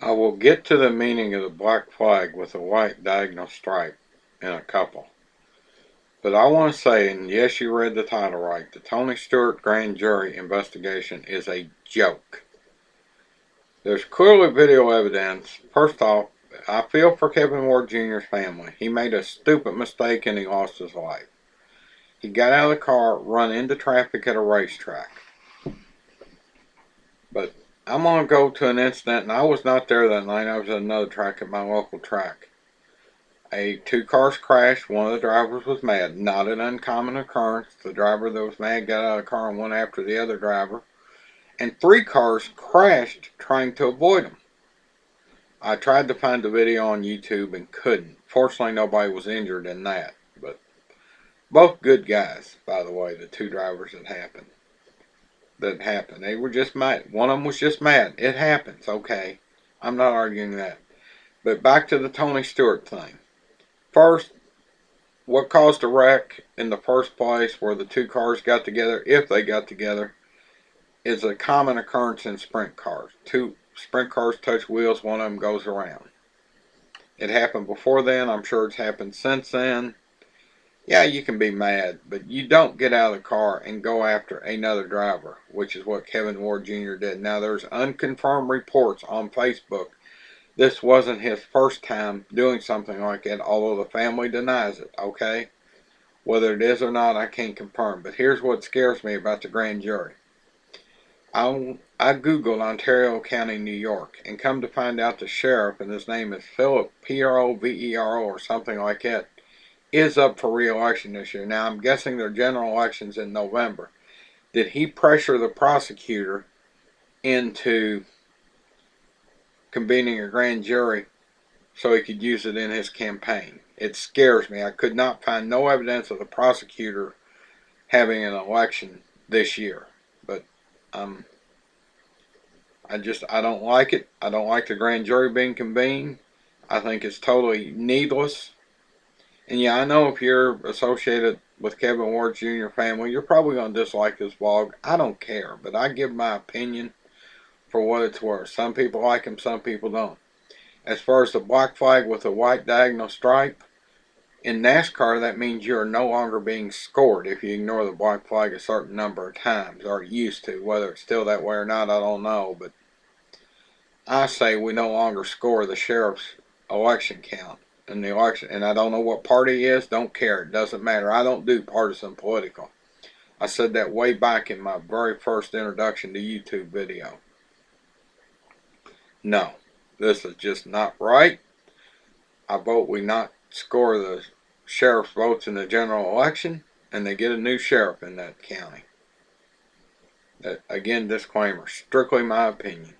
I will get to the meaning of the black flag with a white diagonal stripe in a couple. But I want to say, and yes, you read the title right, the Tony Stewart grand jury investigation is a joke. There's clearly video evidence. First off, I feel for Kevin Ward Jr.'s family. He made a stupid mistake and he lost his life. He got out of the car, run into traffic at a racetrack. But I'm going to go to an incident, and I was not there that night. I was at another track at my local track. Two cars crashed. One of the drivers was mad. Not an uncommon occurrence. The driver that was mad got out of the car and went after the other driver. And 3 cars crashed trying to avoid him. I tried to find the video on YouTube and couldn't. Fortunately, nobody was injured in that. But both good guys, by the way, the 2 drivers that happened. They were just mad. One of them was just mad. It happens, okay. I'm not arguing that. But back to the Tony Stewart thing. First, what caused the wreck in the first place where the 2 cars got together, if they got together, is a common occurrence in sprint cars. 2 sprint cars touch wheels, one of them goes around. It happened before then. I'm sure it's happened since then. Yeah, you can be mad, but you don't get out of the car and go after another driver, which is what Kevin Ward Jr. did. Now, there's unconfirmed reports on Facebook. This wasn't his first time doing something like that, although the family denies it, okay? Whether it is or not, I can't confirm. But here's what scares me about the grand jury. I Googled Ontario County, New York, and come to find out the sheriff, and his name is Philip, Provero, or something like that, is up for re-election this year. Now, I'm guessing their general election's in November. Did he pressure the prosecutor into convening a grand jury so he could use it in his campaign? It scares me. I could not find no evidence of the prosecutor having an election this year. But I don't like it. I don't like the grand jury being convened. I think it's totally needless. And yeah, I know if you're associated with Kevin Ward Jr. family, you're probably going to dislike this vlog. I don't care, but I give my opinion for what it's worth. Some people like him, some people don't. As far as the black flag with a white diagonal stripe, in NASCAR that means you are no longer being scored if you ignore the black flag a certain number of times, or used to. Whether it's still that way or not, I don't know, but I say we no longer score the sheriff's election count. In the election, and I don't know what party he is, don't care, it doesn't matter. I don't do partisan political. I said that way back in my very first introduction to YouTube video. No, this is just not right. I vote we not score the sheriff's votes in the general election, and they get a new sheriff in that county. Again, disclaimer, strictly my opinion.